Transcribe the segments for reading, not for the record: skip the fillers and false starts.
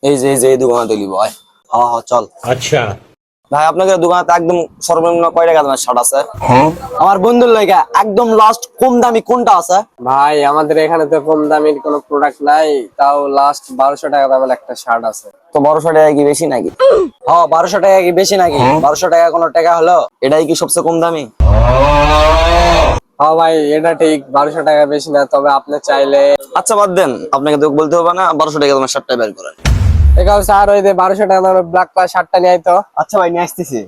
এই যে এই দোকানে তুলি ভাই। হ্যাঁ হ্যাঁ চল। अच्छा। ভাই আপনাদের দোকানে একদম সর্বনিম্ন কয় টাকা দামের শার্ট আছে? আমার বন্ধুর লাগা একদম লাস্ট কম দামি কোনটা আছে? ভাই আমাদের এখানে তো কম দামের কোনো প্রোডাক্ট নাই, তাও লাস্ট 1200 টাকা দামের একটা শার্ট আছে। তো 1200 টাকা কি বেশি নাকি? হ্যাঁ 1200 টাকা কি বেশি নাকি? 1200 টাকা কোনো টাকা হলো? এটাই কি সবচেয়ে কম দামি? হ্যাঁ ভাই এটা ঠিক, 1200 টাকা বেশি না, তবে আপনি চাইলে আচ্ছা বাদ দেন, আপনাকে তো বলতে হবে না, 1200 টাকা দামের শার্টটা বের করেন। এখানে স্যার ওই যে 1200 টাকা দামের ব্ল্যাক কালার শার্টটা নিয়ে তো। আচ্ছা ভাই নিয়ে আসতেছি।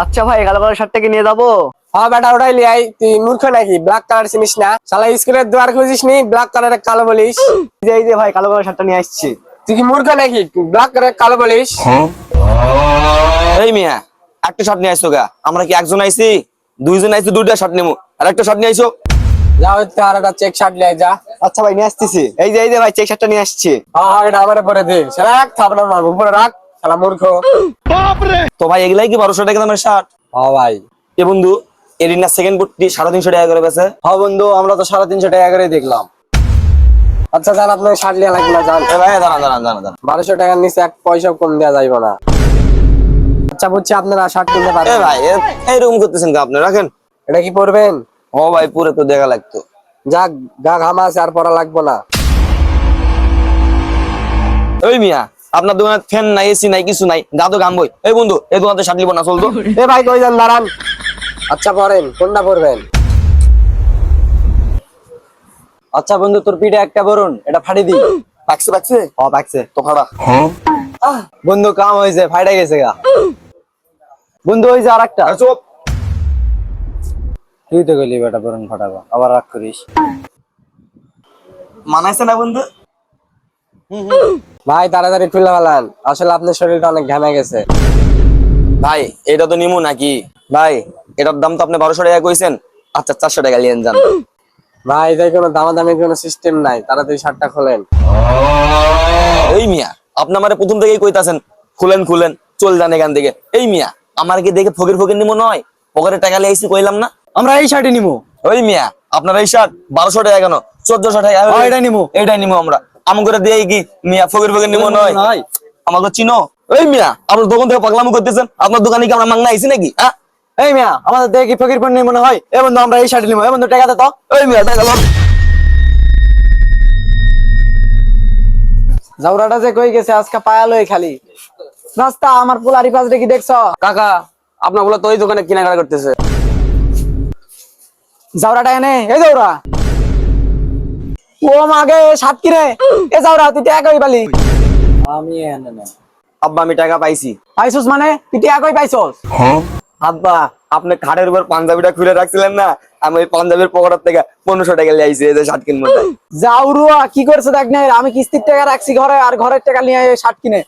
আচ্ছা ভাই কালো কালার শার্টটা কি নিয়ে যাবো? হ্যাঁ বেটা ওটাই লিয়াই, তুই মূর্খ নাকি? ব্ল্যাক কালার চিনিস না? শালা স্কুলের দুয়ার খুঁজিস নি, ব্ল্যাক কালারের কালো বলিস? এই যে ভাই কালো কালার শার্টটা নিয়ে আসছি। তুই কি মূর্খ নাকি? ব্ল্যাক কালারের কালো বলিস? এই মিয়া একটা শার্ট নিয়ে আইছো গা, আমরা কি একজন আইছি? দুইজন আইছি, দুইটা শার্ট নেবো, আর একটা শার্ট নিয়ে আইছো। যা হচ্ছে আর একটা চেক শার্ট লিয়ে যা। আচ্ছা ভাই নিয়ে আসতেছি। এই যে ভাই চেক শার্টটা নিয়ে আসছি। হ্যাঁ এটা আমার পরে দে, শালা এক থাপড়া মারবো, উপরে রাখ শালা মূর্খ। তো ভাই এগুলাই কি 1200 টাকা দামের শার্ট? হ্যাঁ ভাই। এ বন্ধু এরিনা সেকেন্ড বুটটি 350 টাকা করে বেচে। হ্যাঁ বন্ধু আমরা তো 350 টাকা করে দেখলাম। আচ্ছা যান, আপনার শার্ট লিয়া লাগবে না, যান। এ ভাই দাঁড়ান 1200 টাকার নিচে এক পয়সা কম দেওয়া যাইব না। আচ্ছা বুঝছি, আপনারা শার্ট কিনতে এ পারেন। ভাই এইরকম করতেছেন কা আপনি? রাখেন। এটা কি পরবেন? ও ভাই পুরো তো দেখা লাগতো। যাক, গা ঘামা আছে, আর পরা লাগবো না। ওই মিয়া আপনার দোকানে ফ্যান নাই, এসি নাই, কিছু নাই, গা তো ঘামবই। এই বন্ধু এই দোকানে শার্ট নিব না, চলতো। এ ভাই কই যান, দাঁড়ান। আচ্ছা পরেন, কোনটা পরবেন? আচ্ছা বন্ধু তোর পিঠে একটা বরুন, এটা ফাড়ি দি। পাকছে ও পাকছে। তো খাড়া। বন্ধু কাম হয়েছে, ফাইটা গেছে গা। বন্ধু ওই যে আরেকটা। আর চুপ। তুই তো গেলি বেটা বরুন ফাটাবো, আবার রাগ করিস। মানাইছে না বন্ধু? ভাই তাড়াতাড়ি খুলে ফেলান, আসলে আপনার শরীরটা অনেক ঘামে গেছে। ভাই এটা তো নিমু নাকি? ভাই এটার দাম তো আপনি 1200 টাকা কইছেন। আচ্ছা 400 টাকা লিয়েন যান। ভাই এটাই কোনো দামাদামির কোনো সিস্টেম নাই, তাড়াতাড়ি শার্টটা খোলেন। এই মিয়া আপনি আমারে প্রথম থেকেই কইতাছেন খুলেন চল যান এখান থেকে। এই মিয়া আমার কি দেখে ফকির নিমু নয়? পকেটে টাকা লিয়ে আইছি কইলাম না? আমরা এই শার্টই নিমু। ওই মিয়া আপনার এই শার্ট 1200 টাকা কেন? 1400 টাকা। এটাই নিমু আমরা। আম করে দিয়ে কি মিয়া ফকির নিমু নয়? আমাকে চিনো? ওই মিয়া আপনার দোকান থেকে পাগলামো করতেছেন। আপনার দোকানে কি আমরা মাংনা আইছি নাকি? হ্যাঁ এই মিয়া আমাদের দেখি ফকির পণ্য মনে হয়। এ বন্ধু আমরা এই শার্ট নিবো। এ বন্ধু টাকা দে তো। ওই মিয়া টাকা লন। জাউরাটা যে কই গেছে আজকে পায়ালোই খালি। রাস্তা আমার পোলারি পাশ দেখি দেখছ? কাকা আপনার বলে তো ওই দোকানে কেনাকাটা করতেছে। জাউরাটা এনে এই জাউরা। ও মাগে শার্ট কিনে। এ জাউরা তুই টাকা কই পালি? আমি এনে না। আব্বা আমি টাকা পাইছি। পাইছস মানে তুই টাকা কই পাইছস? আব্বা আপনি খাটের উপর পাঞ্জাবিটা খুলে রাখছিলেন না, আমি ওই পাঞ্জাবির পকেট থেকে 1500 টাকা লিয়ে আইছি এই যে শার্ট কিনবো তাই। জাউরুয়া কি করছে দেখ না, আমি কিস্তির টাকা রাখছি ঘরে, আর ঘরের টাকা নিয়ে শার্ট কিনে।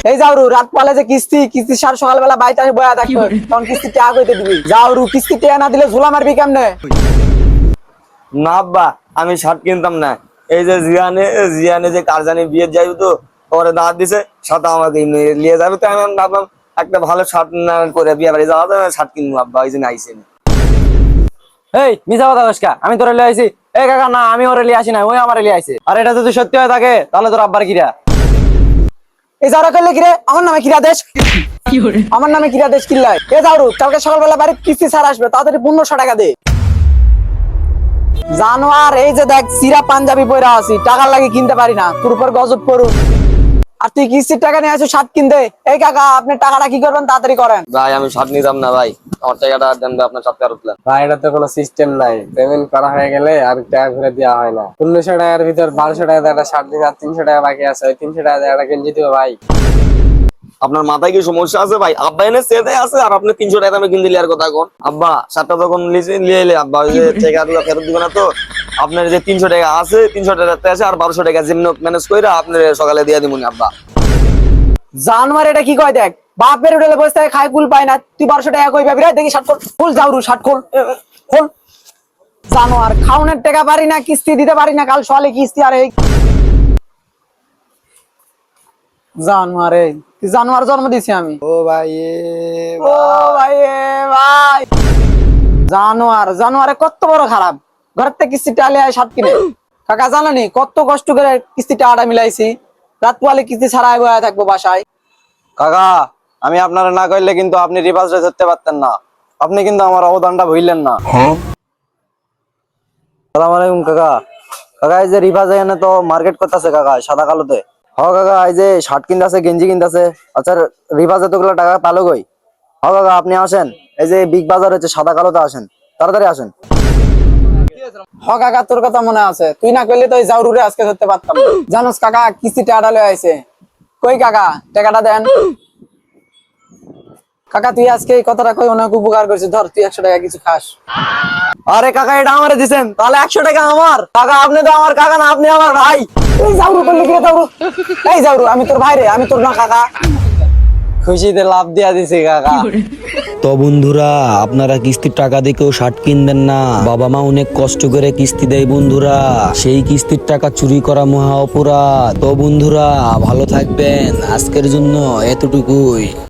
এই জাউরু রাত পালে যে কিস্তি সার সকালবেলা বাইতে বয়া থাকতো, তখন কিস্তির টাকা কইতে দিবি? জাউরু কিস্তির টাকা না দিলে ঝুলা মারবি কেমনে? না আব্বা আমি শার্ট কিনতাম না। এই যে জিয়ানে যে কারজানি বিয়ে যাইব তো ওরে দাঁত দিছে, সাথে আমাকে নিয়ে যাবে, তো আমি ভাবলাম একটা ভালো শার্ট না করে বিয়ে বাড়ি যাওয়া যাবে, শার্ট কিনবো আব্বা ওই জন্য আইসেন। এই মিছা কথা কইস কা? আমি তোরে লিয়ে আইছি? এই কাকা না আমি ওরে লিয়ে আসি না, ওই আমারে লিয়ে আইছে। আর এটা যদি সত্যি হয়ে থাকে তাহলে তোর আব্বার কিরা? এই জাউরা কইলে কিরে আমার নামে কিরা দেশ? আমার নামে কিরা দেশ কিল্লাই? এ জাউরু কালকে সকালবেলা বাড়ি কিস্তি ছাড় আসবে, তাড়াতাড়ি 1500 টাকা দে। জানোয়ার এই যে দেখ সিরা পাঞ্জাবি পরা আছি, টাকা লাগে কিনতে পারি না, তোর উপর গজব পড়ুক। আর তুই কিস্তির টাকা নিয়ে আসো শার্ট কিনতে। এই কাকা আপনি টাকাটা কি করবেন তাড়াতাড়ি করেন। ভাই আমি শার্ট নিতাম না ভাই, আমার টাকাটা দেন ভাই, আপনার সাথে আর উঠলেন। ভাই এটা তো কোনো সিস্টেম নাই, পেমেন্ট করা হয়ে গেলে আর টাকা ঘুরে দেওয়া হয় না। 1500 টাকার ভিতর 1200 টাকা দিয়ে একটা শার্ট দিন, আর 300 টাকা বাকি আছে, ওই 300 টাকা দিয়ে একটা গেঞ্জি দিও ভাই। আপনার মাথায় কি সমস্যা আছে ভাই? আব্বা এনে সেদে আছে আর আপনি 300 টাকা দামে কিনতে লিয়ার কথা কোন? আব্বা শার্টটা যখন লিয়ে এলে আব্বা ওই যে টাকাগুলো ফেরত দিবে না তো? আপনার যে 300 টাকা আছে 300 টাকা আছে, আর 1200 টাকা যেমন ম্যানেজ কইরা আপনি সকালে দিয়ে দিমুনি আব্বা। জানোয়ার এটা কি কয় দেখ, বাপের হোটেলে বসে থাকে খাই কুল পায় না, তুই 1200 টাকা কই পাবি রে? দেখি শার্ট খোল জাউরু শার্ট খোল খোল। জানোয়ার খাউনের টাকা পারি না, কিস্তি দিতে পারি না, কাল সকালে কিস্তি। আর এই জানোয়ারে জানোয়ার জন্ম দিছি আমি। ও ভাই ও ভাই জানোয়ারে কত বড় খারাপ, ঘরের থেকে কিস্তি টালে শার্ট কিনে। কাকা জানানি কত কষ্ট করে কিস্তিটা আড়া মিলাইছি, রাত পোয়ালে কিস্তি ছাড়াই বয়া থাকবো বাসায়। কাকা আমি আপনারা না কইলে কিন্তু আপনি রিভার্সে ধরতে পারতেন না, আপনি কিন্তু আমার অবদানটা ভুললেন না। সালাম আলাইকুম কাকা। কাকা এই যে রিভার্স এখানে তো মার্কেট করতেছে কাকা সাদা কালোতে। হ কাকা এই যে শার্ট কিনতেছে গেঞ্জি কিনতেছে। আচ্ছা রিভার্স এতগুলো টাকা পালো কই? হ কাকা আপনি আসেন, এই যে বিগ বাজার হচ্ছে সাদা কালোতে আসেন, তাড়াতাড়ি আসেন। হ কাকা তোর কথা মনে আছে, তুই না কইলে তো এই জাউরুরে আজকে ধরতে পারতাম না। জানোস কাকা কিস্তিটা আড়ালে আইছে। কই কাকা টাকাটা দেন। কাকা তুই আজকে এই কথাটা কই অনেক উপকার করছিস, ধর তুই 100 টাকা কিছু খাস। আরে কাকা এটা আমারে দিছেন, তাহলে 100 টাকা আমার। কাকা আপনি তো আমার কাকা না, আপনি আমার ভাই। এই জাউরু করলি কি রে জাউরু? এই জাউরু আমি তোর ভাই রে, আমি তোর না কাকা। খুশিতে লাভ দিয়া দিছি কাকা। তো বন্ধুরা আপনারা কিস্তির টাকা দিয়ে কেউ শার্ট কিনবেন না, বাবা মা অনেক কষ্ট করে কিস্তি দেয় বন্ধুরা, সেই কিস্তির টাকা চুরি করা মহা অপরাধ। তো বন্ধুরা ভালো থাকবেন, আজকের জন্য এতটুকুই।